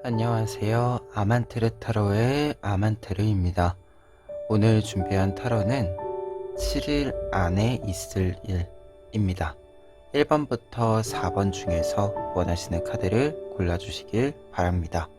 안녕하세요. 아만테르 타로의 아만테르입니다. 오늘 준비한 타로는 7일 안에 있을 일입니다. 1번부터 4번 중에서 원하시는 카드를 골라주시길 바랍니다.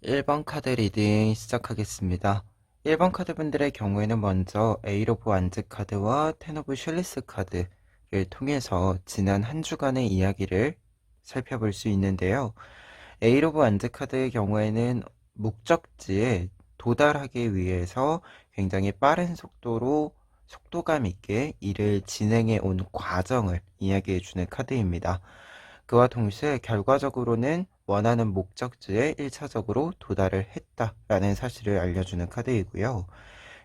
(1번) 카드 리딩 시작하겠습니다. 1번 카드분들의 경우에는 먼저 에잇 오브 완즈 카드와 텐 오브 쉘리스 카드를 통해서 지난 한 주간의 이야기를 살펴볼 수 있는데요. 에잇 오브 완즈 카드의 경우에는 목적지에 도달하기 위해서 굉장히 빠른 속도로 속도감 있게 일을 진행해 온 과정을 이야기해 주는 카드입니다. 그와 동시에 결과적으로는 원하는 목적지에 1차적으로 도달을 했다라는 사실을 알려주는 카드이고요.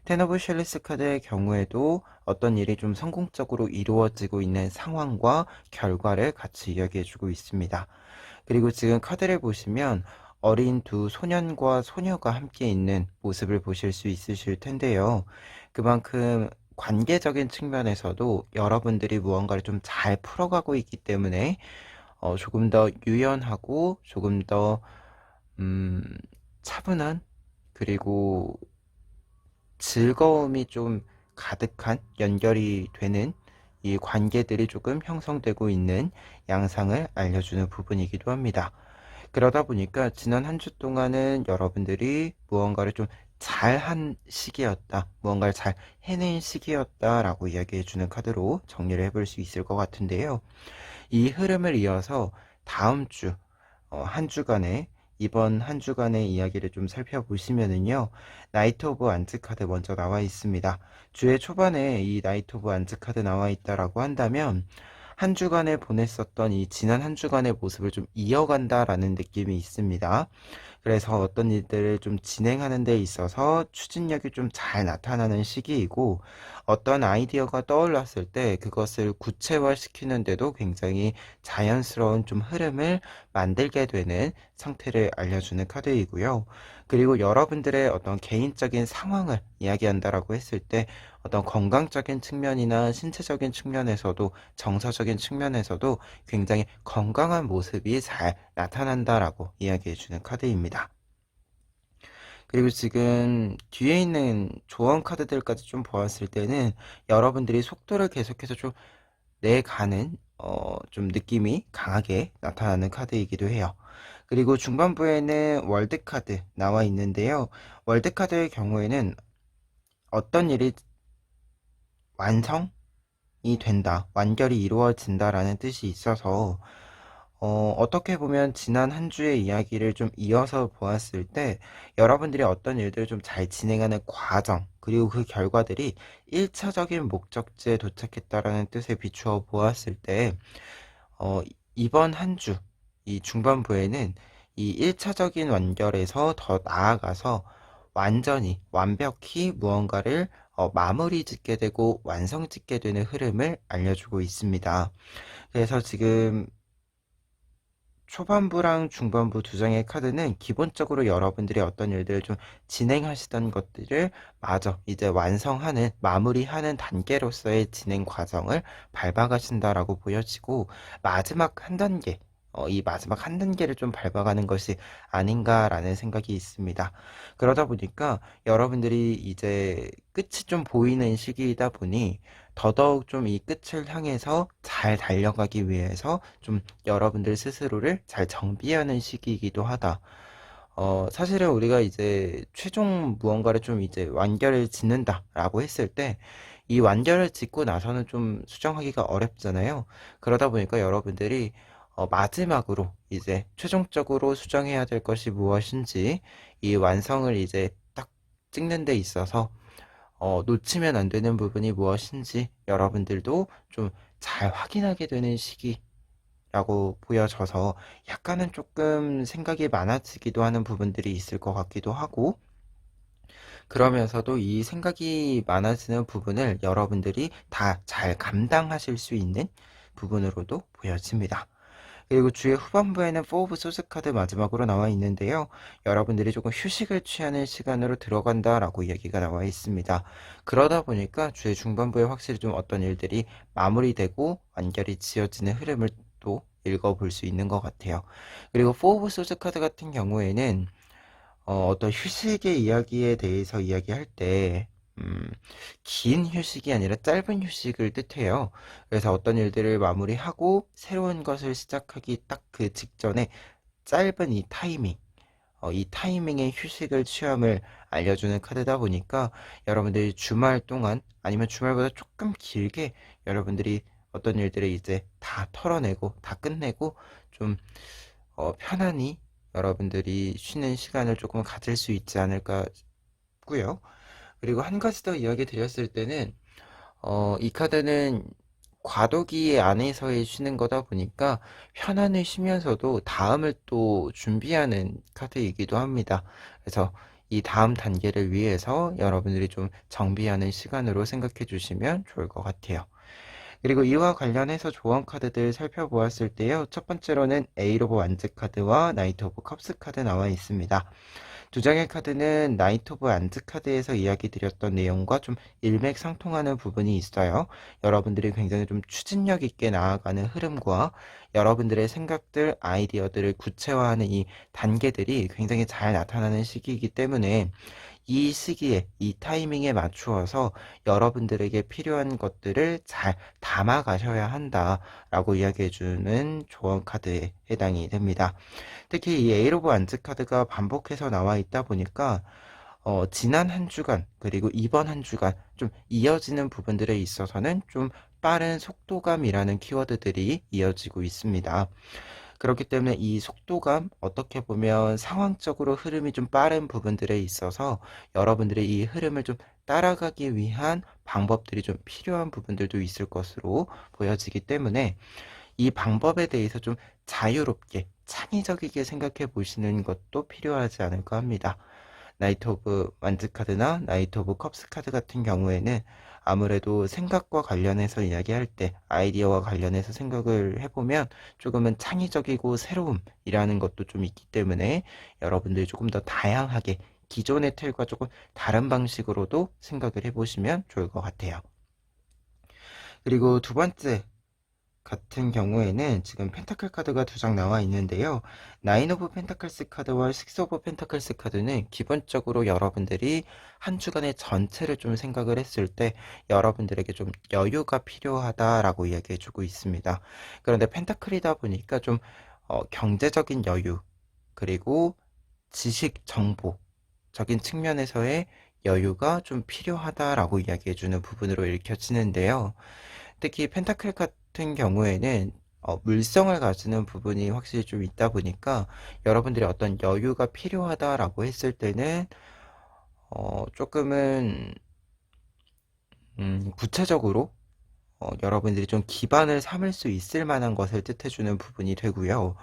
텐 오브 쉘리스 카드의 경우에도 어떤 일이 좀 성공적으로 이루어지고 있는 상황과 결과를 같이 이야기해주고 있습니다. 그리고 지금 카드를 보시면 어린 두 소년과 소녀가 함께 있는 모습을 보실 수 있으실 텐데요. 그만큼 관계적인 측면에서도 여러분들이 무언가를 좀 잘 풀어가고 있기 때문에 조금 더 유연하고 조금 더 차분한, 그리고 즐거움이 좀 가득한 연결이 되는 이 관계들이 조금 형성되고 있는 양상을 알려주는 부분이기도 합니다. 그러다 보니까 지난 한 주 동안은 여러분들이 무언가를 좀 잘한 시기였다, 무언가를 잘 해낸 시기였다라고 이야기해주는 카드로 정리를 해볼 수 있을 것 같은데요. 이 흐름을 이어서 다음 주 한 주간의 이번 한 주간의 이야기를 좀 살펴보시면은요, 나이트 오브 완즈 카드 먼저 나와 있습니다. 주의 초반에 이 나이트 오브 완즈 카드 나와 있다라고 한다면 한 주간에 보냈었던 이 지난 한 주간의 모습을 좀 이어간다라는 느낌이 있습니다. 그래서 어떤 일들을 좀 진행하는 데 있어서 추진력이 좀 잘 나타나는 시기이고, 어떤 아이디어가 떠올랐을 때 그것을 구체화시키는데도 굉장히 자연스러운 좀 흐름을 만들게 되는 상태를 알려주는 카드이고요. 그리고 여러분들의 어떤 개인적인 상황을 이야기한다라고 했을 때 어떤 건강적인 측면이나 신체적인 측면에서도 정서적인 측면에서도 굉장히 건강한 모습이 잘 나타난다라고 이야기해주는 카드입니다. 그리고 지금 뒤에 있는 조언 카드들까지 좀 보았을 때는 여러분들이 속도를 계속해서 좀 내가는 좀 느낌이 강하게 나타나는 카드이기도 해요. 그리고 중반부에는 월드 카드 나와 있는데요. 월드 카드의 경우에는 어떤 일이 완성이 된다, 완결이 이루어진다라는 뜻이 있어서 어떻게 보면 지난 한 주의 이야기를 좀 이어서 보았을 때 여러분들이 어떤 일들을 좀 잘 진행하는 과정, 그리고 그 결과들이 1차적인 목적지에 도착했다라는 뜻에 비추어 보았을 때 이번 한 주, 이 중반부에는 이 1차적인 완결에서 더 나아가서 완전히 완벽히 무언가를 마무리 짓게 되고 완성 짓게 되는 흐름을 알려주고 있습니다. 그래서 지금 초반부랑 중반부 두 장의 카드는 기본적으로 여러분들이 어떤 일들을 좀 진행하시던 것들을 마저 이제 완성하는, 마무리하는 단계로서의 진행 과정을 밟아가신다라고 보여지고, 마지막 한 단계, 이 마지막 한 단계를 좀 밟아가는 것이 아닌가라는 생각이 있습니다. 그러다 보니까 여러분들이 이제 끝이 좀 보이는 시기이다 보니 더더욱 좀 이 끝을 향해서 잘 달려가기 위해서 좀 여러분들 스스로를 잘 정비하는 시기이기도 하다. 사실은 우리가 이제 최종 무언가를 좀 이제 완결을 짓는다라고 했을 때 이 완결을 짓고 나서는 좀 수정하기가 어렵잖아요. 그러다 보니까 여러분들이 마지막으로 이제 최종적으로 수정해야 될 것이 무엇인지, 이 완성을 이제 딱 찍는 데 있어서 놓치면 안 되는 부분이 무엇인지 여러분들도 좀 잘 확인하게 되는 시기라고 보여져서 약간은 조금 생각이 많아지기도 하는 부분들이 있을 것 같기도 하고, 그러면서도 이 생각이 많아지는 부분을 여러분들이 다 잘 감당하실 수 있는 부분으로도 보여집니다. 그리고 주의 후반부에는 4 오브 소스 카드 마지막으로 나와 있는데요. 여러분들이 조금 휴식을 취하는 시간으로 들어간다라고 이야기가 나와 있습니다. 그러다 보니까 주의 중반부에 확실히 좀 어떤 일들이 마무리되고 완결이 지어지는 흐름을 또 읽어볼 수 있는 것 같아요. 그리고 4 오브 소스 카드 같은 경우에는 어떤 휴식의 이야기에 대해서 이야기할 때 긴 휴식이 아니라 짧은 휴식을 뜻해요. 그래서 어떤 일들을 마무리하고 새로운 것을 시작하기 딱 그 직전에 짧은 이 타이밍, 이 타이밍의 휴식을 취함을 알려주는 카드다 보니까 여러분들이 주말 동안 아니면 주말보다 조금 길게 여러분들이 어떤 일들을 이제 다 털어내고 다 끝내고 좀 편안히 여러분들이 쉬는 시간을 조금 가질 수 있지 않을까 싶고요. 그리고 한 가지 더 이야기 드렸을 때는 이 카드는 과도기 안에서의 쉬는 거다 보니까 편안히 쉬면서도 다음을 또 준비하는 카드이기도 합니다. 그래서 이 다음 단계를 위해서 여러분들이 좀 정비하는 시간으로 생각해 주시면 좋을 것 같아요. 그리고 이와 관련해서 조언 카드들 살펴보았을 때요. 첫 번째로는 에이트 오브 완즈 카드와 나이트 오브 컵스 카드 나와 있습니다. 두 장의 카드는 나이트 오브 안즈 카드에서 이야기 드렸던 내용과 좀 일맥상통하는 부분이 있어요. 여러분들이 굉장히 좀 추진력 있게 나아가는 흐름과 여러분들의 생각들, 아이디어들을 구체화하는 이 단계들이 굉장히 잘 나타나는 시기이기 때문에 이 시기에, 이 타이밍에 맞추어서 여러분들에게 필요한 것들을 잘 담아 가셔야 한다라고 이야기해주는 조언 카드에 해당이 됩니다. 특히 이 에이트 오브 완즈 카드가 반복해서 나와 있다 보니까 지난 한 주간 그리고 이번 한 주간 좀 이어지는 부분들에 있어서는 좀 빠른 속도감이라는 키워드들이 이어지고 있습니다. 그렇기 때문에 이 속도감, 어떻게 보면 상황적으로 흐름이 좀 빠른 부분들에 있어서 여러분들의 이 흐름을 좀 따라가기 위한 방법들이 좀 필요한 부분들도 있을 것으로 보여지기 때문에 이 방법에 대해서 좀 자유롭게 창의적이게 생각해 보시는 것도 필요하지 않을까 합니다. 나이트 오브 완즈 카드나 나이트 오브 컵스 카드 같은 경우에는 아무래도 생각과 관련해서 이야기할 때, 아이디어와 관련해서 생각을 해보면 조금은 창의적이고 새로움이라는 것도 좀 있기 때문에 여러분들이 조금 더 다양하게 기존의 틀과 조금 다른 방식으로도 생각을 해보시면 좋을 것 같아요. 그리고 두 번째 같은 경우에는 지금 펜타클 카드가 두 장 나와 있는데요. 나인 오브 펜타클스 카드와 식스 오브 펜타클스 카드는 기본적으로 여러분들이 한 주간의 전체를 좀 생각을 했을 때 여러분들에게 좀 여유가 필요하다라고 이야기해주고 있습니다. 그런데 펜타클이다 보니까 좀 경제적인 여유, 그리고 지식 정보적인 측면에서의 여유가 좀 필요하다라고 이야기해주는 부분으로 읽혀지는데요. 특히 펜타클 같은 경우에는 물성을 가지는 부분이 확실히 좀 있다 보니까 여러분들이 어떤 여유가 필요하다라고 했을 때는 조금은 구체적으로 여러분들이 좀 기반을 삼을 수 있을 만한 것을 뜻해주는 부분이 되고요.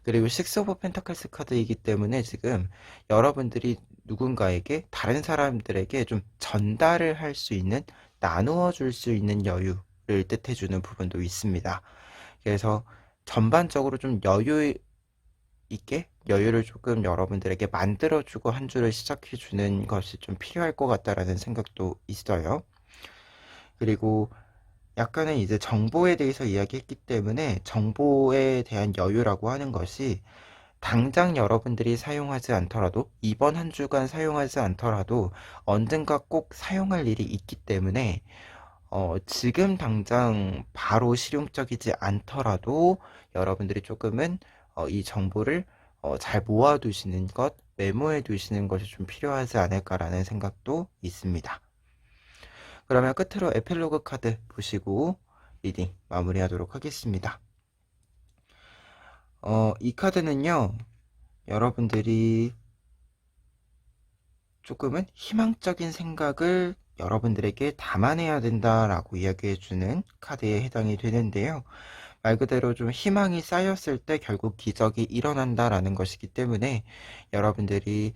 그리고 식스 오브 펜타클스 카드이기 때문에 지금 여러분들이 누군가에게, 다른 사람들에게 좀 전달을 할 수 있는, 나누어 줄 수 있는 여유를 뜻해주는 부분도 있습니다. 그래서 전반적으로 좀 여유 있게 여유를 조금 여러분들에게 만들어주고 한 주를 시작해주는 것이 좀 필요할 것 같다라는 생각도 있어요. 그리고 약간은 이제 정보에 대해서 이야기했기 때문에 정보에 대한 여유라고 하는 것이 당장 여러분들이 사용하지 않더라도, 이번 한 주간 사용하지 않더라도 언젠가 꼭 사용할 일이 있기 때문에 지금 당장 바로 실용적이지 않더라도 여러분들이 조금은 이 정보를 잘 모아두시는 것, 메모해 두시는 것이 좀 필요하지 않을까라는 생각도 있습니다. 그러면 끝으로 에필로그 카드 보시고 리딩 마무리하도록 하겠습니다. 이 카드는요, 여러분들이 조금은 희망적인 생각을 여러분들에게 담아내야 된다라고 이야기해주는 카드에 해당이 되는데요. 말 그대로 좀 희망이 쌓였을 때 결국 기적이 일어난다라는 것이기 때문에 여러분들이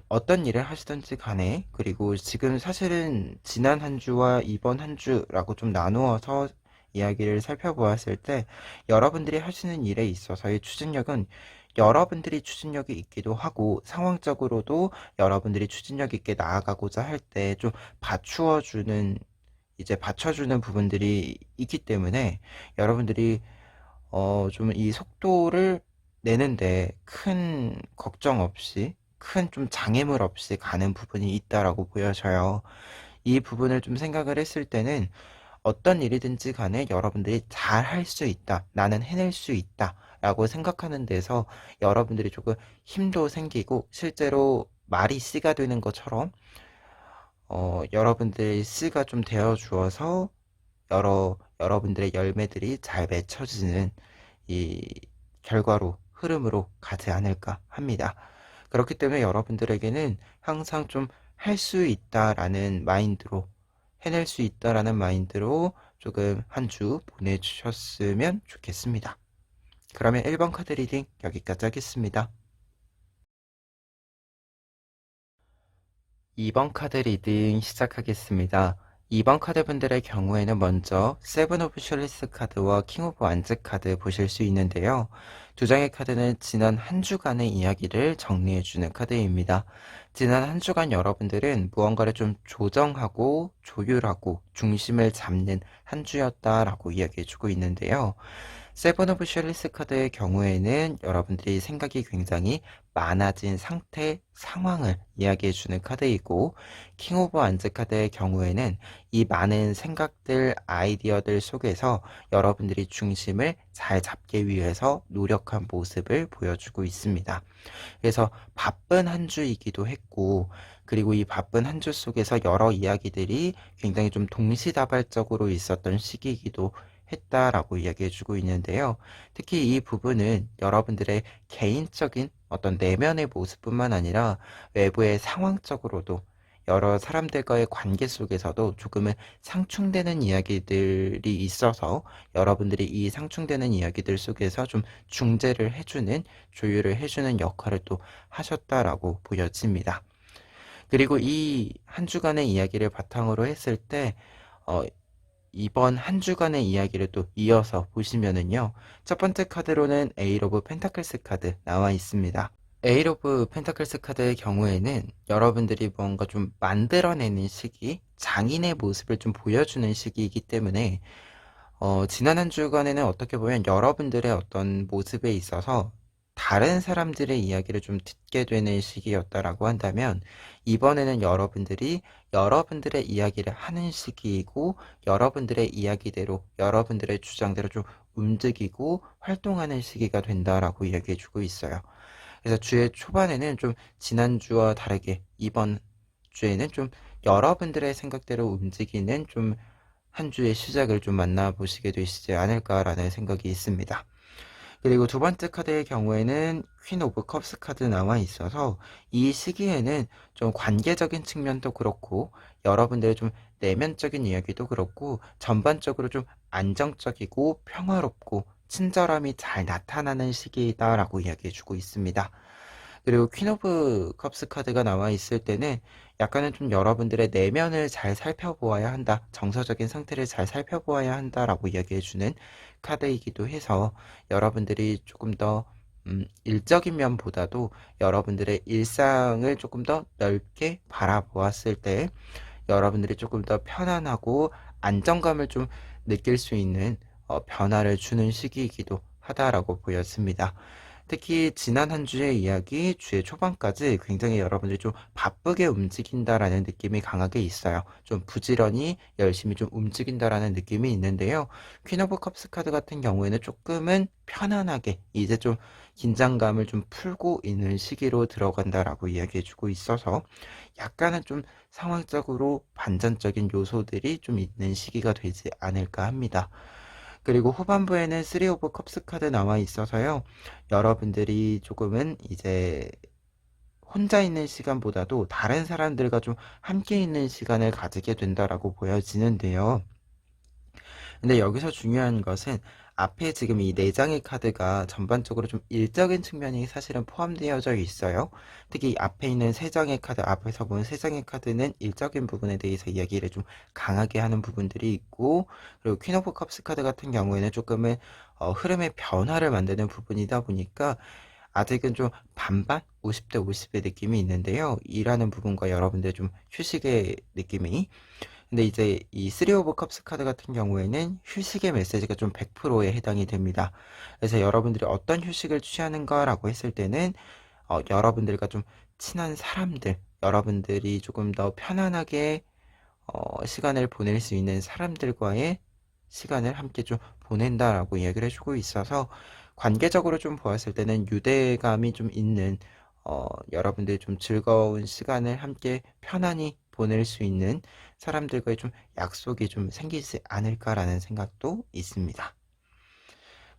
어떤 일을 하시든지 간에, 그리고 지금 사실은 지난 한 주와 이번 한 주라고 좀 나누어서 이야기를 살펴보았을 때 여러분들이 하시는 일에 있어서의 추진력은 여러분들이 추진력이 있기도 하고, 상황적으로도 여러분들이 추진력 있게 나아가고자 할 때 좀 받쳐주는 부분들이 있기 때문에 여러분들이 좀 이 속도를 내는데 큰 걱정 없이, 큰 좀 장애물 없이 가는 부분이 있다라고 보여져요. 이 부분을 좀 생각을 했을 때는 어떤 일이든지 간에 여러분들이 잘 할 수 있다, 나는 해낼 수 있다 라고 생각하는 데서 여러분들이 조금 힘도 생기고, 실제로 말이 씨가 되는 것처럼 여러분들의 씨가 좀 되어 주어서 여러분들의 열매들이 잘 맺혀지는 이 결과로, 흐름으로 가지 않을까 합니다. 그렇기 때문에 여러분들에게는 항상 좀 할 수 있다라는 마인드로, 해낼 수 있다라는 마인드로 조금 한 주 보내주셨으면 좋겠습니다. 그러면 1번 카드 리딩 여기까지 하겠습니다. 2번 카드 리딩 시작하겠습니다. 2번 카드 분들의 경우에는 먼저 세븐 오브 셜리스 카드와 킹 오브 완즈 카드 보실 수 있는데요. 두 장의 카드는 지난 한 주간의 이야기를 정리해주는 카드입니다. 지난 한 주간 여러분들은 무언가를 좀 조정하고 조율하고 중심을 잡는 한 주였다라고 이야기해주고 있는데요. 세븐 오브 셜리스 카드의 경우에는 여러분들이 생각이 굉장히 많아진 상태, 상황을 이야기해주는 카드이고, 킹 오브 완즈 카드의 경우에는 이 많은 생각들, 아이디어들 속에서 여러분들이 중심을 잘 잡기 위해서 노력한 모습을 보여주고 있습니다. 그래서 바쁜 한 주이기도 했고, 그리고 이 바쁜 한 주 속에서 여러 이야기들이 굉장히 좀 동시다발적으로 있었던 시기이기도 했다라고 이야기해주고 있는데요. 특히 이 부분은 여러분들의 개인적인 어떤 내면의 모습뿐만 아니라 외부의 상황적으로도, 여러 사람들과의 관계 속에서도 조금은 상충되는 이야기들이 있어서 여러분들이 이 상충되는 이야기들 속에서 좀 중재를 해주는, 조율을 해주는 역할을 또 하셨다라고 보여집니다. 그리고 이 한 주간의 이야기를 바탕으로 했을 때 어, 이번 한 주간의 이야기를 또 이어서 보시면은요, 첫 번째 카드로는 에잇 오브 펜타클스 카드 나와 있습니다. 에잇 오브 펜타클스 카드의 경우에는 여러분들이 뭔가 좀 만들어내는 시기, 장인의 모습을 좀 보여주는 시기이기 때문에 지난 한 주간에는 어떻게 보면 여러분들의 어떤 모습에 있어서 다른 사람들의 이야기를 좀 듣게 되는 시기였다라고 한다면, 이번에는 여러분들이 여러분들의 이야기를 하는 시기이고, 여러분들의 이야기대로, 여러분들의 주장대로 좀 움직이고 활동하는 시기가 된다라고 이야기해주고 있어요. 그래서 주의 초반에는 좀 지난주와 다르게 이번 주에는 좀 여러분들의 생각대로 움직이는 좀 한 주의 시작을 좀 만나보시게 되시지 않을까라는 생각이 있습니다. 그리고 두 번째 카드의 경우에는 퀸 오브 컵스 카드 나와 있어서 이 시기에는 좀 관계적인 측면도 그렇고, 여러분들의 좀 내면적인 이야기도 그렇고, 전반적으로 좀 안정적이고 평화롭고 친절함이 잘 나타나는 시기이다라고 이야기해주고 있습니다. 그리고 퀸 오브 컵스 카드가 나와 있을 때는 약간은 좀 여러분들의 내면을 잘 살펴보아야 한다. 정서적인 상태를 잘 살펴보아야 한다라고 이야기해주는 카드이기도 해서 여러분들이 조금 더 일적인 면보다도 여러분들의 일상을 조금 더 넓게 바라보았을 때 여러분들이 조금 더 편안하고 안정감을 좀 느낄 수 있는 변화를 주는 시기이기도 하다라고 보였습니다. 특히 지난 한 주의 이야기, 주의 초반까지 굉장히 여러분들이 좀 바쁘게 움직인다라는 느낌이 강하게 있어요. 좀 부지런히 열심히 좀 움직인다라는 느낌이 있는데요. 퀸 오브 컵스 카드 같은 경우에는 조금은 편안하게 이제 좀 긴장감을 좀 풀고 있는 시기로 들어간다라고 이야기해주고 있어서 약간은 좀 상황적으로 반전적인 요소들이 좀 있는 시기가 되지 않을까 합니다. 그리고 후반부에는 3 오브 컵스 카드 나와 있어서요. 여러분들이 조금은 이제 혼자 있는 시간보다도 다른 사람들과 좀 함께 있는 시간을 가지게 된다라고 보여지는데요. 근데 여기서 중요한 것은 앞에 지금 이 4장의 카드가 전반적으로 좀 일적인 측면이 사실은 포함되어져 있어요. 특히 앞에 있는 3장의 카드, 앞에서 본 3장의 카드는 일적인 부분에 대해서 이야기를 좀 강하게 하는 부분들이 있고, 그리고 퀸 오브 컵스 카드 같은 경우에는 조금은 흐름의 변화를 만드는 부분이다 보니까 아직은 좀 반반 50대 50의 느낌이 있는데요. 일하는 부분과 여러분들 좀 휴식의 느낌이, 근데 이제 이 3 오브 컵스 카드 같은 경우에는 휴식의 메시지가 좀 100%에 해당이 됩니다. 그래서 여러분들이 어떤 휴식을 취하는가라고 했을 때는 여러분들과 좀 친한 사람들, 여러분들이 조금 더 편안하게 시간을 보낼 수 있는 사람들과의 시간을 함께 좀 보낸다라고 이야기를 해주고 있어서 관계적으로 좀 보았을 때는 유대감이 좀 있는 여러분들이 좀 즐거운 시간을 함께 편안히 보낼 수 있는 사람들과의 좀 약속이 좀 생기지 않을까라는 생각도 있습니다.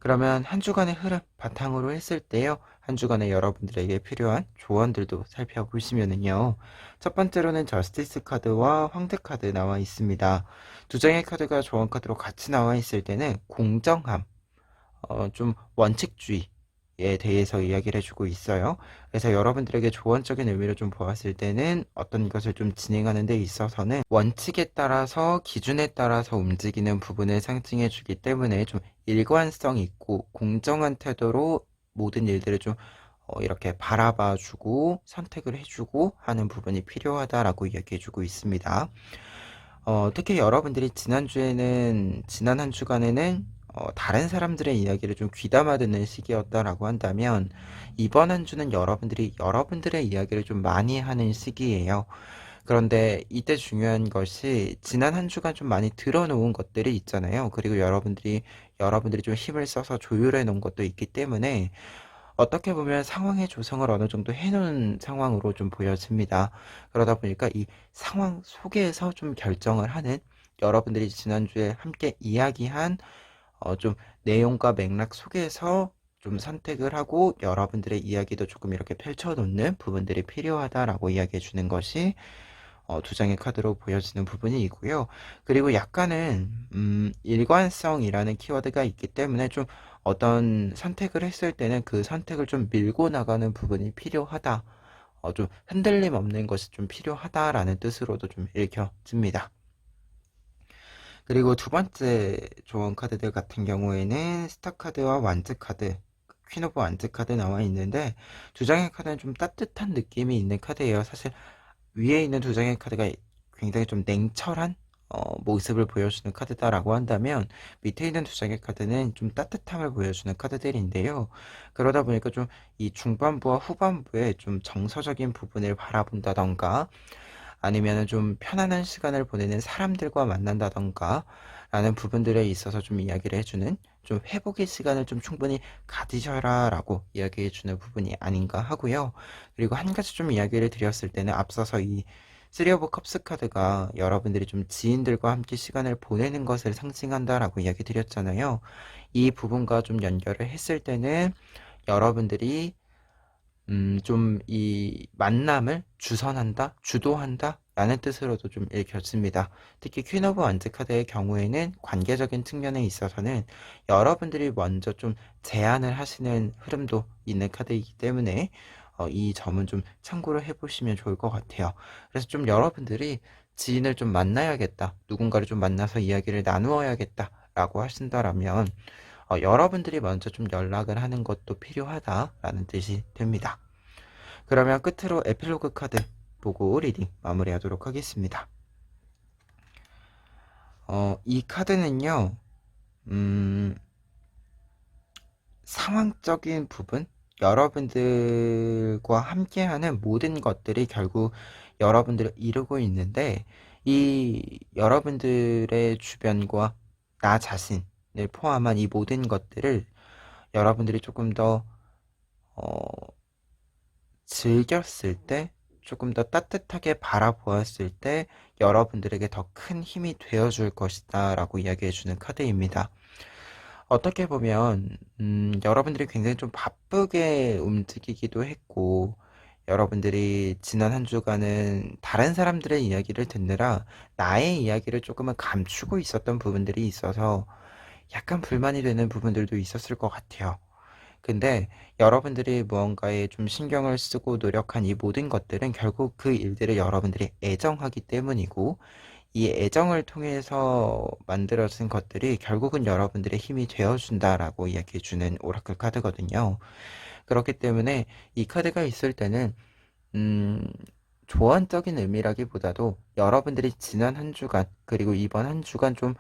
그러면 한 주간의 흐름 바탕으로 했을 때요. 한 주간에 여러분들에게 필요한 조언들도 살펴보시면은요. 첫 번째로는 저스티스 카드와 황제 카드 나와 있습니다. 두 장의 카드가 조언 카드로 같이 나와 있을 때는 공정함, 좀 원칙주의에 대해서 이야기를 해주고 있어요. 그래서 여러분들에게 조언적인 의미로 좀 보았을 때는 어떤 것을 좀 진행하는 데 있어서는 원칙에 따라서 기준에 따라서 움직이는 부분을 상징해 주기 때문에 좀 일관성 있고 공정한 태도로 모든 일들을 좀 이렇게 바라봐 주고 선택을 해주고 하는 부분이 필요하다라고 이야기해 주고 있습니다. 특히 여러분들이 지난 한 주간에는 다른 사람들의 이야기를 좀 귀담아 듣는 시기였다라고 한다면 이번 한 주는 여러분들이 여러분들의 이야기를 좀 많이 하는 시기예요. 그런데 이때 중요한 것이 지난 한 주간 좀 많이 들어놓은 것들이 있잖아요. 그리고 여러분들이 좀 힘을 써서 조율해 놓은 것도 있기 때문에 어떻게 보면 상황의 조성을 어느 정도 해놓은 상황으로 좀 보여집니다. 그러다 보니까 이 상황 속에서 좀 결정을 하는 여러분들이 지난주에 함께 이야기한 좀 내용과 맥락 속에서 좀 선택을 하고 여러분들의 이야기도 조금 이렇게 펼쳐놓는 부분들이 필요하다라고 이야기해 주는 것이 두 장의 카드로 보여지는 부분이 있고요. 그리고 약간은 일관성이라는 키워드가 있기 때문에 좀 어떤 선택을 했을 때는 그 선택을 좀 밀고 나가는 부분이 필요하다. 좀 흔들림 없는 것이 좀 필요하다라는 뜻으로도 좀 읽혀집니다. 그리고 두 번째 조언 카드들 같은 경우에는 스타 카드와 완즈 카드, 퀸 오브 완즈 카드 나와 있는데 두 장의 카드는 좀 따뜻한 느낌이 있는 카드예요. 사실 위에 있는 두 장의 카드가 굉장히 좀 냉철한 모습을 보여주는 카드다라고 한다면 밑에 있는 두 장의 카드는 좀 따뜻함을 보여주는 카드들인데요. 그러다 보니까 좀 이 중반부와 후반부에 좀 정서적인 부분을 바라본다던가 아니면은 좀 편안한 시간을 보내는 사람들과 만난다던가 라는 부분들에 있어서 좀 이야기를 해주는 좀 회복의 시간을 좀 충분히 가지셔라 라고 이야기해주는 부분이 아닌가 하고요. 그리고 한 가지 좀 이야기를 드렸을 때는 앞서서 이 3 오브 컵스 카드가 여러분들이 좀 지인들과 함께 시간을 보내는 것을 상징한다라고 이야기 드렸잖아요. 이 부분과 좀 연결을 했을 때는 여러분들이 좀 이 만남을 주선한다, 주도한다 라는 뜻으로도 좀 읽혀집니다. 특히 퀸 오브 원즈 카드의 경우에는 관계적인 측면에 있어서는 여러분들이 먼저 좀 제안을 하시는 흐름도 있는 카드이기 때문에 이 점은 좀 참고를 해보시면 좋을 것 같아요. 그래서 좀 여러분들이 지인을 좀 만나야겠다, 누군가를 좀 만나서 이야기를 나누어야겠다 라고 하신다라면 여러분들이 먼저 좀 연락을 하는 것도 필요하다라는 뜻이 됩니다. 그러면 끝으로 에필로그 카드 보고 리딩 마무리하도록 하겠습니다. 이 카드는요, 상황적인 부분, 여러분들과 함께하는 모든 것들이 결국 여러분들을 이루고 있는데, 이 여러분들의 주변과 나 자신을 포함한 이 모든 것들을 여러분들이 조금 더 즐겼을 때, 조금 더 따뜻하게 바라보았을 때 여러분들에게 더 큰 힘이 되어줄 것이다 라고 이야기해주는 카드입니다. 어떻게 보면 여러분들이 굉장히 좀 바쁘게 움직이기도 했고, 여러분들이 지난 한 주간은 다른 사람들의 이야기를 듣느라 나의 이야기를 조금은 감추고 있었던 부분들이 있어서 약간 불만이 되는 부분들도 있었을 것 같아요. 근데 여러분들이 무언가에 좀 신경을 쓰고 노력한 이 모든 것들은 결국 그 일들을 여러분들이 애정하기 때문이고, 이 애정을 통해서 만들어진 것들이 결국은 여러분들의 힘이 되어준다라고 이야기해주는 오라클 카드거든요. 그렇기 때문에 이 카드가 있을 때는 음, 조언적인 의미라기보다도 여러분들이 지난 한 주간 그리고 이번 한 주간 좀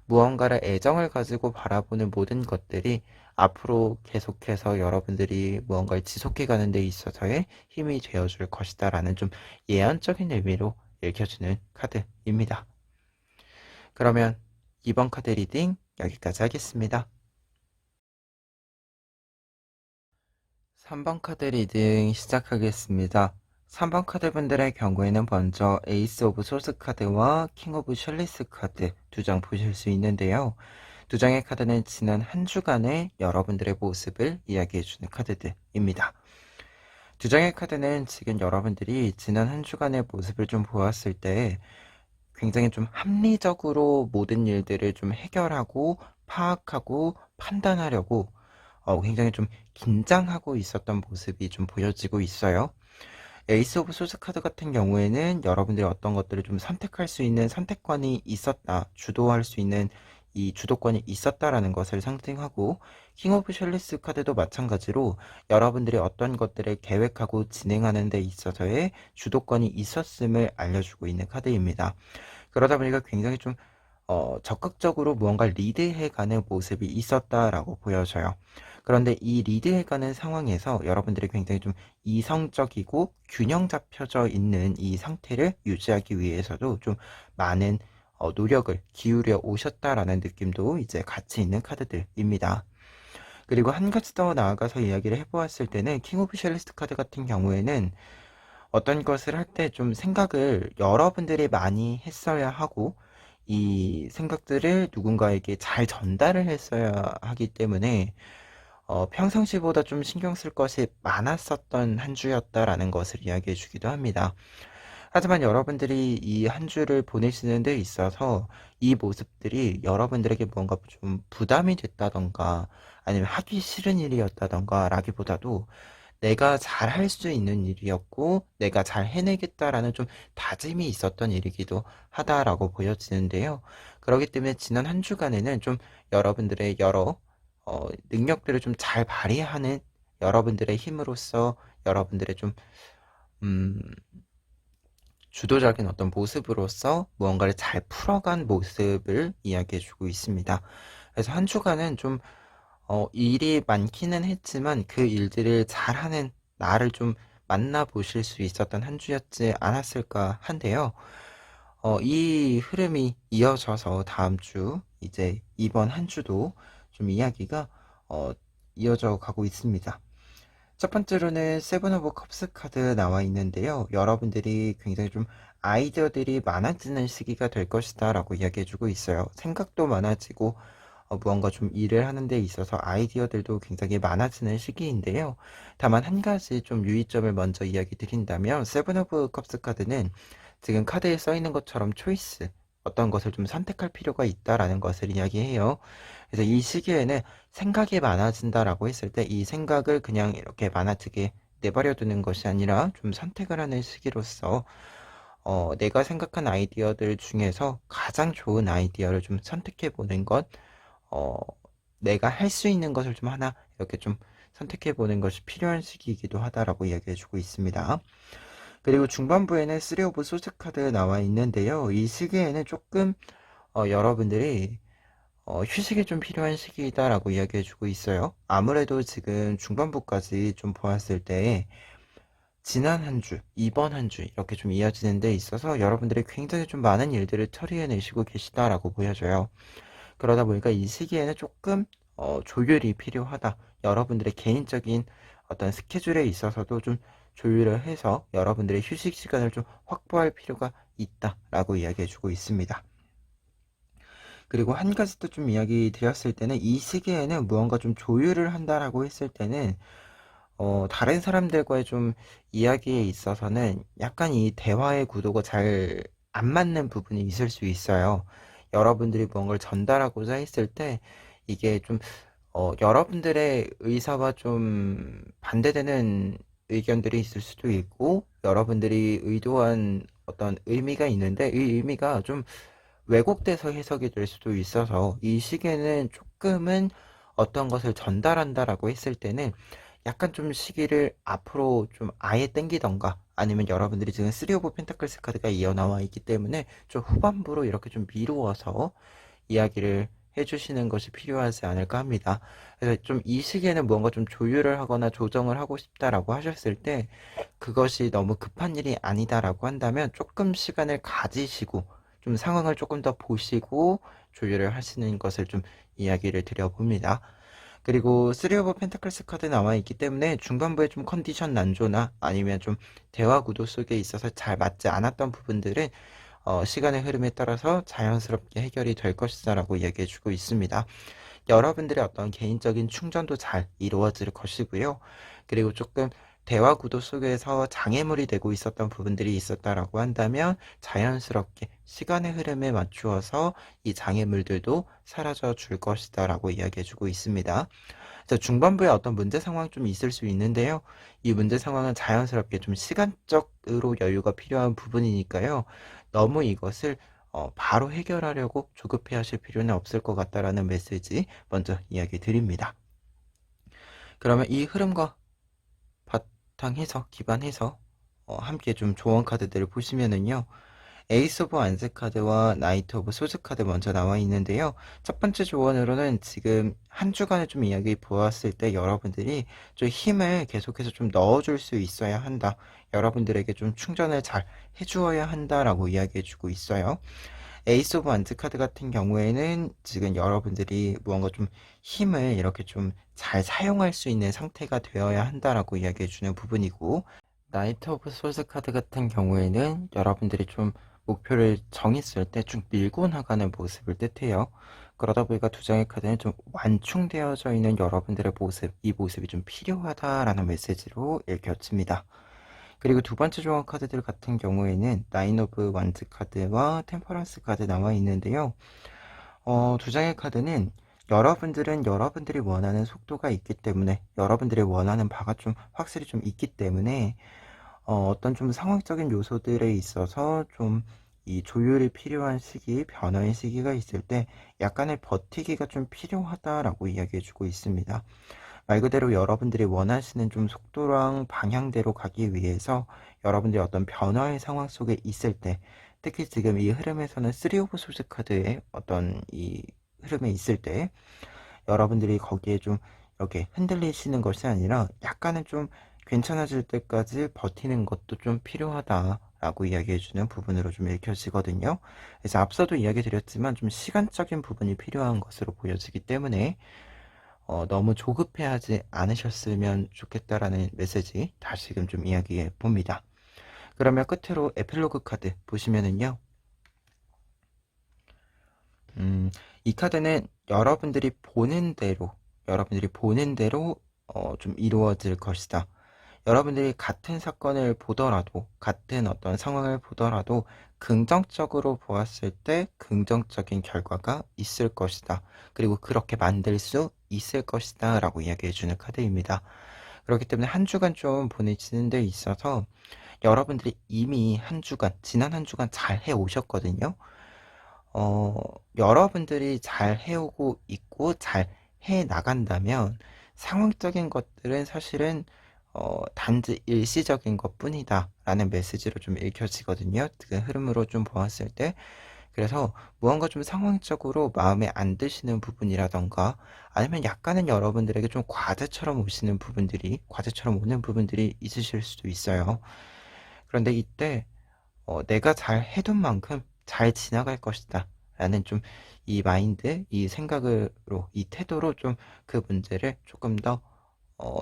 무언가를 애정을 가지고 바라보는 모든 것들이 앞으로 계속해서 여러분들이 무언가를 지속해 가는 데 있어서의 힘이 되어줄 것이다 라는 좀 예언적인 의미로 읽혀주는 카드입니다. 그러면 이번 카드 리딩 여기까지 하겠습니다. 3번 카드 리딩 시작하겠습니다. 3번 카드 분들의 경우에는 먼저 에이스 오브 소스 카드와 킹 오브 셜리스 카드 두 장 보실 수 있는데요. 두 장의 카드는 지난 한 주간의 여러분들의 모습을 이야기해주는 카드들입니다. 두 장의 카드는 지금 여러분들이 지난 한 주간의 모습을 좀 보았을 때 굉장히 좀 합리적으로 모든 일들을 좀 해결하고 파악하고 판단하려고 굉장히 좀 긴장하고 있었던 모습이 좀 보여지고 있어요. 에이스 오브 소스 카드 같은 경우에는 여러분들이 어떤 것들을 좀 선택할 수 있는 선택권이 있었다, 주도할 수 있는 이 주도권이 있었다라는 것을 상징하고, 킹 오브 셜리스 카드도 마찬가지로 여러분들이 어떤 것들을 계획하고 진행하는 데 있어서의 주도권이 있었음을 알려주고 있는 카드입니다. 그러다 보니까 굉장히 좀 적극적으로 무언가 리드해가는 모습이 있었다라고 보여져요. 그런데 이 리드해가는 상황에서 여러분들이 굉장히 좀 이성적이고 균형 잡혀져 있는 이 상태를 유지하기 위해서도 좀 많은 노력을 기울여 오셨다라는 느낌도 이제 같이 있는 카드들입니다. 그리고 한 가지 더 나아가서 이야기를 해보았을 때는 킹 오브 셜리스트 카드 같은 경우에는 어떤 것을 할 때 좀 생각을 여러분들이 많이 했어야 하고, 이 생각들을 누군가에게 잘 전달을 했어야 하기 때문에 평상시보다 좀 신경 쓸 것이 많았었던 한 주였다라는 것을 이야기해 주기도 합니다. 하지만 여러분들이 이 한 주를 보내시는 데 있어서 이 모습들이 여러분들에게 뭔가 좀 부담이 됐다던가 아니면 하기 싫은 일이었다던가 라기보다도 내가 잘 할 수 있는 일이었고 내가 잘 해내겠다라는 좀 다짐이 있었던 일이기도 하다라고 보여지는데요. 그렇기 때문에 지난 한 주간에는 좀 여러분들의 여러 능력들을 좀 잘 발휘하는 여러분들의 힘으로써 여러분들의 좀 음, 주도적인 어떤 모습으로서 무언가를 잘 풀어간 모습을 이야기해주고 있습니다. 그래서 한 주간은 좀 일이 많기는 했지만 그 일들을 잘하는 나를 좀 만나보실 수 있었던 한 주였지 않았을까 한데요. 이 흐름이 이어져서 다음 주, 이제 이번 한 주도 좀 이야기가 이어져 가고 있습니다. 첫 번째로는 세븐 오브 컵스 카드 나와 있는데요. 여러분들이 굉장히 좀 아이디어들이 많아지는 시기가 될 것이다 라고 이야기해주고 있어요. 생각도 많아지고 무언가 좀 일을 하는 데 있어서 아이디어들도 굉장히 많아지는 시기인데요. 다만 한 가지 좀 유의점을 먼저 이야기 드린다면, 세븐 오브 컵스 카드는 지금 카드에 써 있는 것처럼 초이스, 어떤 것을 좀 선택할 필요가 있다라는 것을 이야기해요. 그래서 이 시기에는 생각이 많아진다라고 했을 때 이 생각을 그냥 이렇게 많아지게 내버려 두는 것이 아니라 좀 선택을 하는 시기로서 내가 생각한 아이디어들 중에서 가장 좋은 아이디어를 좀 선택해 보는 것, 어, 내가 할 수 있는 것을 좀 하나 이렇게 좀 선택해 보는 것이 필요한 시기이기도 하다라고 이야기해 주고 있습니다. 그리고 중반부에는 3 오브 소드 카드 나와 있는데요. 이 시기에는 조금 여러분들이 휴식이 좀 필요한 시기이다라고 이야기해 주고 있어요. 아무래도 지금 중반부까지 좀 보았을 때 지난 한 주, 이번 한 주 이렇게 좀 이어지는 데 있어서 여러분들이 굉장히 좀 많은 일들을 처리해내시고 계시다라고 보여져요. 그러다 보니까 이 시기에는 조금 조율이 필요하다. 여러분들의 개인적인 어떤 스케줄에 있어서도 좀 조율을 해서 여러분들의 휴식 시간을 좀 확보할 필요가 있다라고 이야기해 주고 있습니다. 그리고 한 가지 또 좀 이야기 드렸을 때는 이 시기에는 무언가 좀 조율을 한다라고 했을 때는 다른 사람들과의 좀 이야기에 있어서는 약간 이 대화의 구도가 잘 안 맞는 부분이 있을 수 있어요. 여러분들이 무언가를 전달하고자 했을 때 이게 좀 여러분들의 의사와 좀 반대되는 의견들이 있을 수도 있고 여러분들이 의도한 어떤 의미가 있는데 이 의미가 좀 왜곡돼서 해석이 될 수도 있어서 이 시기에는 조금은 어떤 것을 전달한다라고 했을 때는 약간 좀 시기를 앞으로 좀 아예 땡기던가 아니면 여러분들이 지금 3 오브 펜타클스 카드가 이어나와 있기 때문에 좀 후반부로 이렇게 좀 미루어서 이야기를 해주시는 것이 필요하지 않을까 합니다. 그래서 좀 이 시기에는 무언가 좀 조율을 하거나 조정을 하고 싶다라고 하셨을 때 그것이 너무 급한 일이 아니다라고 한다면 조금 시간을 가지시고 좀 상황을 조금 더 보시고 조율을 하시는 것을 좀 이야기를 드려봅니다. 그리고 3 오브 펜타클스 카드 나와 있기 때문에 중반부에 좀 컨디션 난조나 아니면 좀 대화 구도 속에 있어서 잘 맞지 않았던 부분들은 시간의 흐름에 따라서 자연스럽게 해결이 될 것이다 라고 이야기해 주고 있습니다. 여러분들의 어떤 개인적인 충전도 잘 이루어질 것이고요. 그리고 조금 대화 구도 속에서 장애물이 되고 있었던 부분들이 있었다라고 한다면 자연스럽게 시간의 흐름에 맞추어서 이 장애물들도 사라져 줄 것이다 라고 이야기해 주고 있습니다. 자, 중반부에 어떤 문제 상황 좀 있을 수 있는데요. 이 문제 상황은 자연스럽게 좀 시간적으로 여유가 필요한 부분이니까요. 너무 이것을 바로 해결하려고 조급해 하실 필요는 없을 것 같다라는 메시지 먼저 이야기 드립니다. 그러면 이 흐름과 바탕해서 기반해서 함께 좀 조언 카드들을 보시면은요. 에이스 오브 완스 카드와 나이트 오브 소즈 카드 먼저 나와 있는데요. 첫 번째 조언으로는 지금 한 주간을 좀 이야기 보았을 때 여러분들이 좀 힘을 계속해서 좀 넣어줄 수 있어야 한다. 여러분들에게 좀 충전을 잘 해주어야 한다라고 이야기해주고 있어요. 에이스 오브 완즈 카드 같은 경우에는 지금 여러분들이 무언가 좀 힘을 이렇게 좀 잘 사용할 수 있는 상태가 되어야 한다라고 이야기해주는 부분이고 나이트 오브 소스 카드 같은 경우에는 여러분들이 좀 목표를 정했을 때 쭉 밀고 나가는 모습을 뜻해요. 그러다 보니까 두 장의 카드는 좀 완충되어져 있는 여러분들의 모습, 이 모습이 좀 필요하다라는 메시지로 읽혀집니다. 그리고 두 번째 조합 카드들 같은 경우에는 나인 오브 완즈 카드와 템퍼런스 카드 나와 있는데요. 두 장의 카드는 여러분들은 여러분들이 원하는 속도가 있기 때문에 여러분들이 원하는 바가 좀 확실히 좀 있기 때문에 어떤 좀 상황적인 요소들에 있어서 좀 이 조율이 필요한 시기, 변화의 시기가 있을 때 약간의 버티기가 좀 필요하다라고 이야기해 주고 있습니다. 말 그대로 여러분들이 원하시는 좀 속도랑 방향대로 가기 위해서 여러분들이 어떤 변화의 상황 속에 있을 때 특히 지금 이 흐름에서는 3 오브 소스 카드의 어떤 이 흐름에 있을 때 여러분들이 거기에 좀 이렇게 흔들리시는 것이 아니라 약간은 좀 괜찮아질 때까지 버티는 것도 좀 필요하다라고 이야기해주는 부분으로 좀 읽혀지거든요. 그래서 앞서도 이야기 드렸지만 좀 시간적인 부분이 필요한 것으로 보여지기 때문에 너무 조급해하지 않으셨으면 좋겠다라는 메시지 다시금 좀 이야기해 봅니다. 그러면 끝으로 에필로그 카드 보시면은요. 이 카드는 여러분들이 보는 대로 좀 이루어질 것이다. 여러분들이 같은 사건을 보더라도, 같은 어떤 상황을 보더라도 긍정적으로 보았을 때 긍정적인 결과가 있을 것이다. 그리고 그렇게 만들 수 있을 것이다. 라고 이야기해 주는 카드입니다. 그렇기 때문에 한 주간 좀 보내시는 데 있어서 여러분들이 이미 한 주간, 지난 한 주간 잘 해오셨거든요. 어, 여러분들이 잘 해오고 있고 잘 해 나간다면 상황적인 것들은 사실은 단지 일시적인 것 뿐이다 라는 메시지로 좀 읽혀지거든요. 그 흐름으로 좀 보았을 때. 그래서 무언가 좀 상황적으로 마음에 안 드시는 부분이라던가 아니면 약간은 여러분들에게 좀 과제처럼 과제처럼 오는 부분들이 있으실 수도 있어요. 그런데 이때 내가 잘 해둔 만큼 잘 지나갈 것이다 라는 좀 이 마인드, 이 생각으로, 이 태도로 좀 그 문제를 조금 더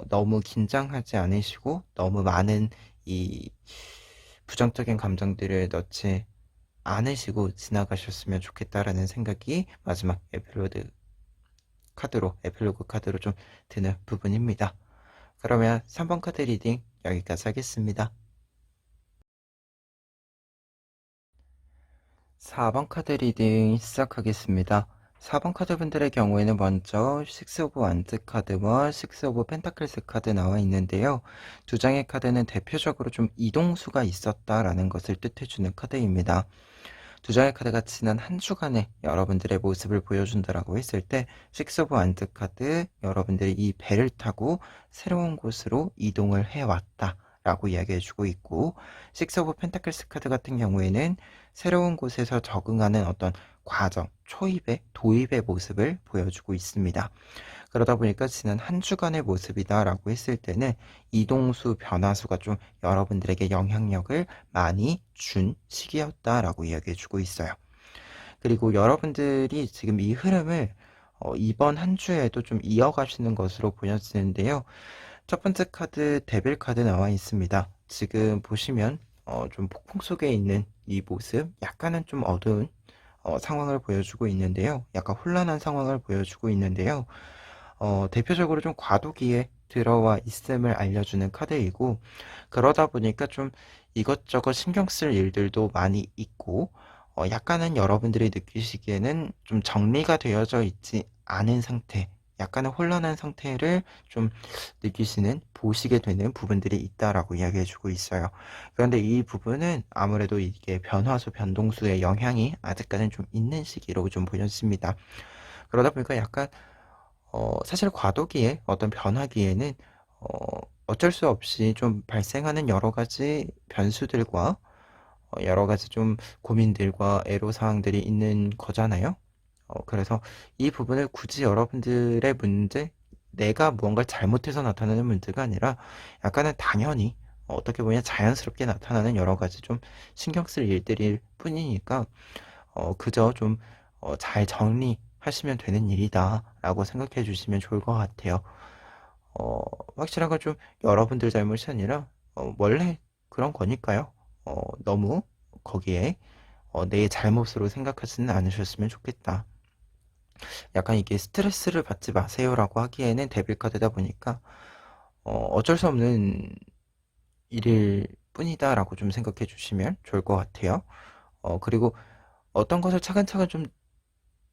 너무 긴장하지 않으시고 너무 많은 이 부정적인 감정들을 넣지 않으시고 지나가셨으면 좋겠다라는 생각이 마지막 에필로그 카드로 좀 드는 부분입니다. 그러면 3번 카드 리딩 여기까지 하겠습니다. 4번 카드 리딩 시작하겠습니다. 4번 카드 분들의 경우에는 먼저 6 오브 완즈 카드와 6 오브 펜타클스 카드 나와 있는데요. 두 장의 카드는 대표적으로 좀 이동수가 있었다라는 것을 뜻해주는 카드입니다. 두 장의 카드가 지난 한 주간의 여러분들의 모습을 보여준다라고 했을 때 6 오브 완즈 카드, 여러분들이 이 배를 타고 새로운 곳으로 이동을 해왔다 라고 이야기해주고 있고, 6 오브 펜타클스 카드 같은 경우에는 새로운 곳에서 적응하는 어떤 과정, 도입의 모습을 보여주고 있습니다. 그러다 보니까 지난 한 주간의 모습이다라고 했을 때는 이동수, 변화수가 좀 여러분들에게 영향력을 많이 준 시기였다라고 이야기해주고 있어요. 그리고 여러분들이 지금 이 흐름을 이번 한 주에도 좀 이어가시는 것으로 보여지는데요. 첫 번째 카드 데빌 카드 나와 있습니다. 지금 보시면 좀 폭풍 속에 있는 이 모습, 약간은 좀 어두운 상황을 보여주고 있는데요. 약간 혼란한 상황을 보여주고 있는데요. 대표적으로 좀 과도기에 들어와 있음을 알려주는 카드이고, 그러다 보니까 좀 이것저것 신경 쓸 일들도 많이 있고, 약간은 여러분들이 느끼시기에는 좀 정리가 되어져 있지 않은 상태, 약간은 혼란한 상태를 좀 보시게 되는 부분들이 있다라고 이야기해주고 있어요. 그런데 이 부분은 아무래도 이게 변화수, 변동수의 영향이 아직까지는 좀 있는 시기로 좀 보여집니다. 그러다 보니까 약간 사실 과도기에 어떤 변화기에는 어쩔 수 없이 좀 발생하는 여러 가지 변수들과 여러 가지 좀 고민들과 애로사항들이 있는 거잖아요. 그래서 이 부분을 굳이 여러분들의 문제, 내가 무언가를 잘못해서 나타나는 문제가 아니라 약간은 당연히 어떻게 보면 자연스럽게 나타나는 여러 가지 좀 신경 쓸 일들일 뿐이니까 그저 좀 잘 정리하시면 되는 일이다라고 생각해 주시면 좋을 것 같아요. 확실한 건 좀 여러분들 잘못이 아니라 원래 그런 거니까요. 너무 거기에 내 잘못으로 생각하지는 않으셨으면 좋겠다. 약간 이게 스트레스를 받지 마세요라고 하기에는 데빌 카드다 보니까 어쩔 수 없는 일일 뿐이다라고 좀 생각해 주시면 좋을 것 같아요. 그리고 어떤 것을 차근차근 좀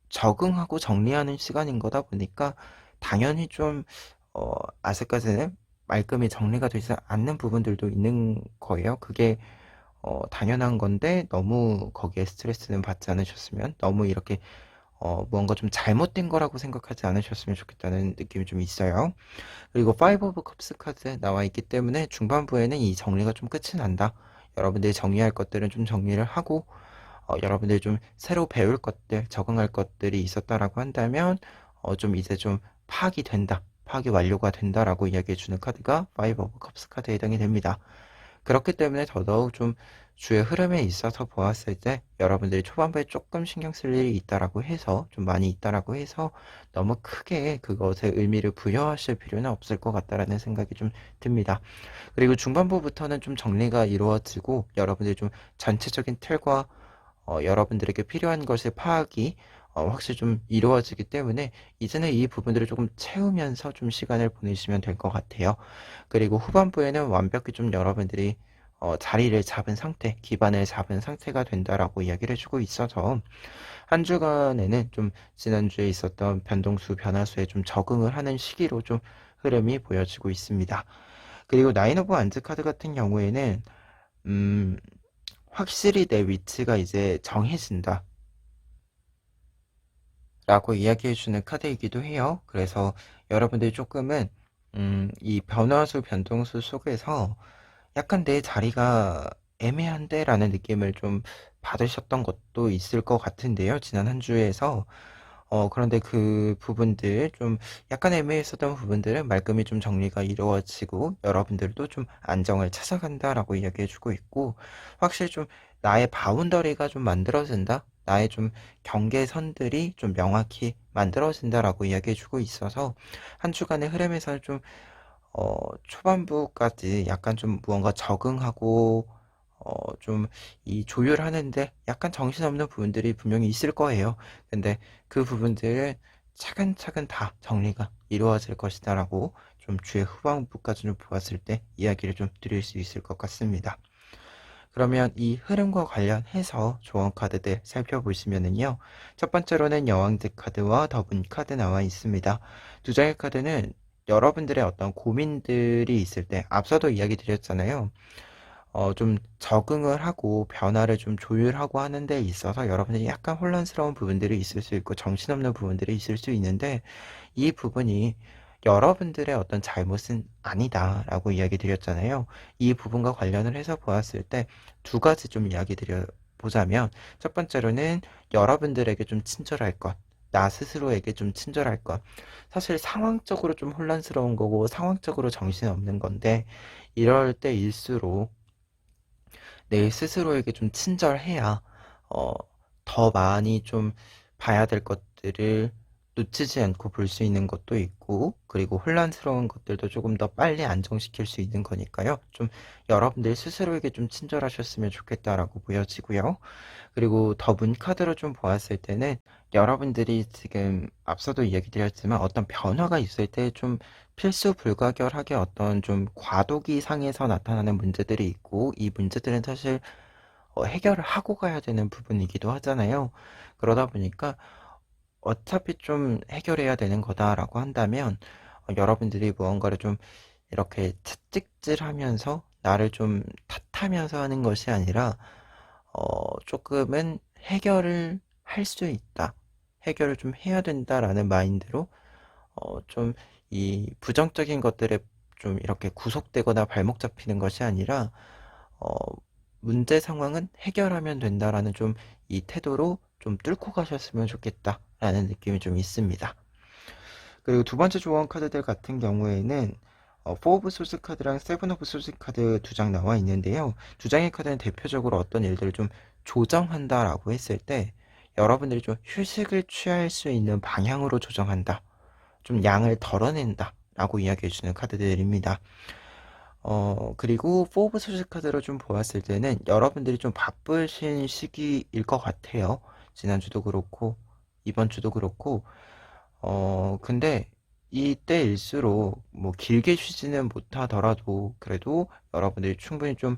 적응하고 정리하는 시간인 거다 보니까 당연히 좀 아직까지는 말끔히 정리가 되지 않는 부분들도 있는 거예요. 그게 당연한 건데 너무 거기에 스트레스는 받지 않으셨으면, 너무 이렇게 무언가 좀 잘못된 거라고 생각하지 않으셨으면 좋겠다는 느낌이 좀 있어요. 그리고 5 오브 컵스 카드 나와 있기 때문에 중반부에는 이 정리가 좀 끝이 난다. 여러분들이 정리할 것들은 좀 정리를 하고 여러분들이 좀 새로 배울 것들, 적응할 것들이 있었다라고 한다면 좀 이제 좀 파악이 완료가 된다라고 이야기해 주는 카드가 5 오브 컵스 카드에 해당이 됩니다. 그렇기 때문에 더더욱 좀 주의 흐름에 있어서 보았을 때 여러분들이 초반부에 조금 신경 쓸 일이 있다라고 해서, 좀 많이 있다라고 해서 너무 크게 그것에 의미를 부여하실 필요는 없을 것 같다라는 생각이 좀 듭니다. 그리고 중반부부터는 좀 정리가 이루어지고 여러분들이 좀 전체적인 틀과 여러분들에게 필요한 것의 파악이 확실히 좀 이루어지기 때문에 이제는 이 부분들을 조금 채우면서 좀 시간을 보내시면 될 것 같아요. 그리고 후반부에는 완벽히 좀 여러분들이 자리를 잡은 상태, 기반을 잡은 상태가 된다라고 이야기를 해주고 있어서 한 주간에는 좀 지난주에 있었던 변동수, 변화수에 좀 적응을 하는 시기로 좀 흐름이 보여지고 있습니다. 그리고 나인 오브 완즈 카드 같은 경우에는 확실히 내 위치가 이제 정해진다 라고 이야기해주는 카드이기도 해요. 그래서 여러분들이 조금은 이 변화수 변동수 속에서 약간 내 자리가 애매한데 라는 느낌을 좀 받으셨던 것도 있을 것 같은데요. 지난 한 주에서 그런데 그 부분들 좀 약간 애매했었던 부분들은 말끔히 좀 정리가 이루어지고 여러분들도 좀 안정을 찾아간다라고 이야기해주고 있고, 확실히 좀 나의 바운더리가 좀 만들어진다, 나의 좀 경계선들이 좀 명확히 만들어진다라고 이야기해주고 있어서 한 주간의 흐름에서 좀 초반부까지 약간 좀 무언가 적응하고 좀 이 조율하는데 약간 정신없는 부분들이 분명히 있을 거예요. 근데 그 부분들은 차근차근 다 정리가 이루어질 것이다라고 좀 주의 후반부까지 좀 보았을 때 이야기를 좀 드릴 수 있을 것 같습니다. 그러면 이 흐름과 관련해서 조언 카드들 살펴보시면은요. 첫 번째로는 여왕제 카드와 더분 카드 나와 있습니다. 두 장의 카드는 여러분들의 어떤 고민들이 있을 때, 앞서도 이야기 드렸잖아요. 좀 적응을 하고 변화를 좀 조율하고 하는 데 있어서 여러분들이 약간 혼란스러운 부분들이 있을 수 있고 정신없는 부분들이 있을 수 있는데, 이 부분이 여러분들의 어떤 잘못은 아니다라고 이야기 드렸잖아요. 이 부분과 관련을 해서 보았을 때 두 가지 좀 이야기 드려 보자면, 첫 번째로는 여러분들에게 좀 친절할 것, 나 스스로에게 좀 친절할 것. 사실 상황적으로 좀 혼란스러운 거고 상황적으로 정신없는 건데, 이럴 때일수록 내 스스로에게 좀 친절해야 어, 더 많이 좀 봐야 될 것들을 놓치지 않고 볼 수 있는 것도 있고, 그리고 혼란스러운 것들도 조금 더 빨리 안정시킬 수 있는 거니까요. 좀 여러분들 스스로에게 좀 친절하셨으면 좋겠다라고 보여지고요. 그리고 더 문카드로 좀 보았을 때는 여러분들이 지금 앞서도 이야기 드렸지만 어떤 변화가 있을 때 좀 필수 불가결하게 어떤 좀 과도기 상에서 나타나는 문제들이 있고, 이 문제들은 사실 해결을 하고 가야 되는 부분이기도 하잖아요. 그러다 보니까 어차피 좀 해결해야 되는 거다라고 한다면 여러분들이 무언가를 좀 이렇게 채찍질하면서 나를 좀 탓하면서 하는 것이 아니라 조금은 해결을 할 수 있다, 해결을 좀 해야 된다라는 마인드로 좀 이 부정적인 것들에 좀 이렇게 구속되거나 발목 잡히는 것이 아니라 어, 문제 상황은 해결하면 된다라는 좀 이 태도로 좀 뚫고 가셨으면 좋겠다라는 느낌이 좀 있습니다. 그리고 두 번째 조언 카드들 같은 경우에는 4 오브 소스 카드랑 7 오브 소스 카드 두 장 나와 있는데요. 두 장의 카드는 대표적으로 어떤 일들을 좀 조정한다라고 했을 때 여러분들이 좀 휴식을 취할 수 있는 방향으로 조정한다, 좀 양을 덜어낸다 라고 이야기해주는 카드들입니다. 그리고 4 오브 소스 카드로 좀 보았을 때는 여러분들이 좀 바쁘신 시기일 것 같아요. 지난주도 그렇고 이번 주도 그렇고, 근데 이때일수록 뭐 길게 쉬지는 못하더라도 그래도 여러분들이 충분히 좀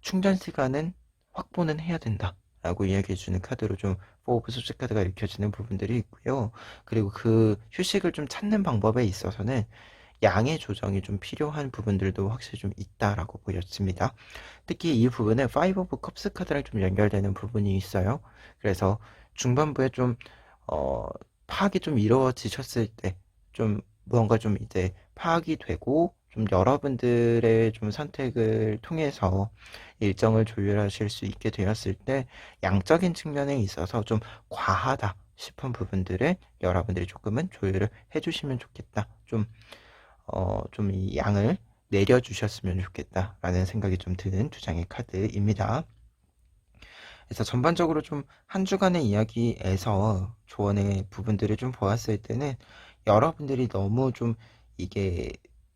충전 시간은 확보는 해야 된다 라고 이야기해주는 카드로 좀 4 오브 소스 카드가 읽혀지는 부분들이 있고요. 그리고 그 휴식을 좀 찾는 방법에 있어서는 양의 조정이 좀 필요한 부분들도 확실히 좀 있다라고 보여집니다. 특히 이 부분은 5 오브 컵스 카드랑 좀 연결되는 부분이 있어요. 그래서 중반부에 좀 어, 파악이 좀 이루어지셨을 때 좀 무언가 좀 이제 파악이 되고 좀 여러분들의 좀 선택을 통해서 일정을 조율하실 수 있게 되었을 때 양적인 측면에 있어서 좀 과하다 싶은 부분들을 여러분들이 조금은 조율을 해주시면 좋겠다. 좀 이 양을 내려주셨으면 좋겠다라는 생각이 좀 드는 두 장의 카드입니다. 그래서 전반적으로 좀 한 주간의 이야기에서 조언의 부분들을 좀 보았을 때는 여러분들이 너무 좀 이게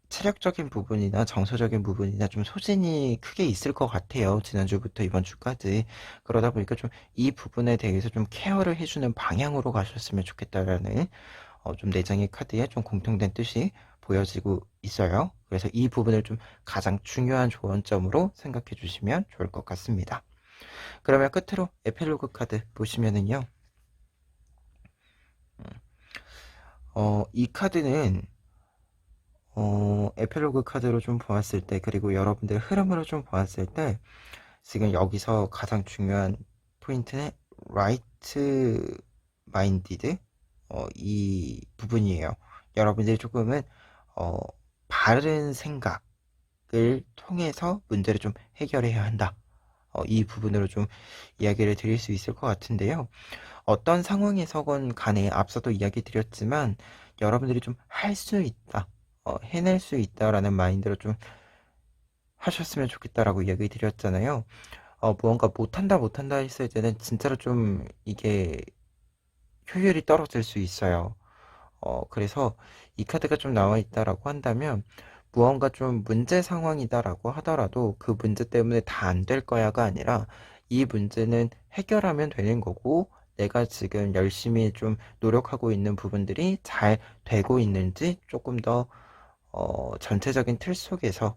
체력적인 부분이나 정서적인 부분이나 좀 소진이 크게 있을 것 같아요. 지난주부터 이번 주까지. 그러다 보니까 좀 이 부분에 대해서 좀 케어를 해주는 방향으로 가셨으면 좋겠다라는 좀 내장의 카드에 좀 공통된 뜻이 보여지고 있어요. 그래서 이 부분을 좀 가장 중요한 조언점으로 생각해 주시면 좋을 것 같습니다. 그러면 끝으로 에필로그 카드 보시면은요. 이 카드는 에필로그 카드로 좀 보았을 때, 그리고 여러분들 흐름으로 좀 보았을 때, 지금 여기서 가장 중요한 포인트는 라이트 마인디드 이 부분이에요. 여러분들이 조금은 어, 바른 생각을 통해서 문제를 좀 해결해야 한다. 이 부분으로 좀 이야기를 드릴 수 있을 것 같은데요. 어떤 상황에서건 간에 앞서도 이야기 드렸지만 여러분들이 좀 할 수 있다, 해낼 수 있다라는 마인드로 좀 하셨으면 좋겠다라고 이야기 드렸잖아요. 무언가 못한다 했을 때는 진짜로 좀 이게 효율이 떨어질 수 있어요. 그래서 이 카드가 좀 나와 있다라고 한다면 무언가 좀 문제 상황이다라고 하더라도 그 문제 때문에 다 안 될 거야가 아니라 이 문제는 해결하면 되는 거고 내가 지금 열심히 좀 노력하고 있는 부분들이 잘 되고 있는지 조금 더 전체적인 틀 속에서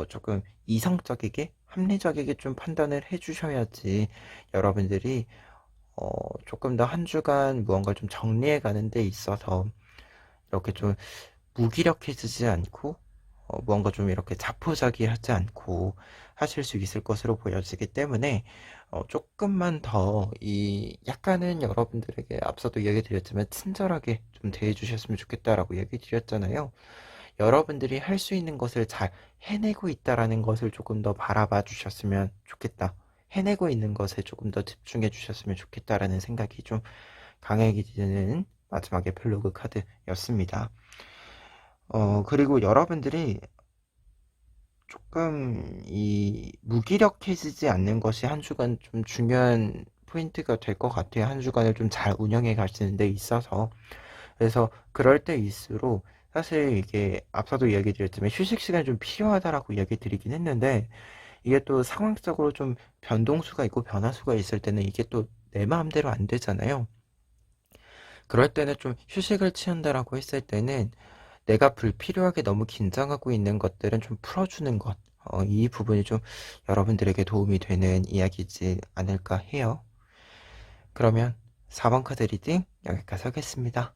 조금 이성적이게 합리적이게 좀 판단을 해주셔야지 여러분들이 조금 더 한 주간 무언가 좀 정리해 가는 데 있어서 이렇게 좀 무기력해지지 않고 무언가 좀 이렇게 자포자기하지 않고 하실 수 있을 것으로 보여지기 때문에 조금만 더 이 약간은 여러분들에게 앞서도 이야기 드렸지만 친절하게 좀 대해 주셨으면 좋겠다라고 얘기 드렸잖아요. 여러분들이 할 수 있는 것을 잘 해내고 있다라는 것을 조금 더 바라봐 주셨으면 좋겠다. 해내고 있는 것에 조금 더 집중해 주셨으면 좋겠다라는 생각이 좀 강하게 드는 마지막에 플로그 카드였습니다. 그리고 여러분들이 조금 이 무기력해지지 않는 것이 한 주간 좀 중요한 포인트가 될 것 같아요. 한 주간을 좀 잘 운영해 가시는 데 있어서. 그래서 그럴 때일수록 사실 이게 앞서도 이야기 드렸지만 휴식 시간이 좀 필요하다라고 이야기 드리긴 했는데 이게 또 상황적으로 좀 변동수가 있고 변화수가 있을 때는 이게 또 내 마음대로 안 되잖아요. 그럴 때는 좀 휴식을 취한다라고 했을 때는 내가 불필요하게 너무 긴장하고 있는 것들은 좀 풀어주는 것. 이 부분이 좀 여러분들에게 도움이 되는 이야기지 않을까 해요. 그러면 4번 카드 리딩 여기까지 하겠습니다.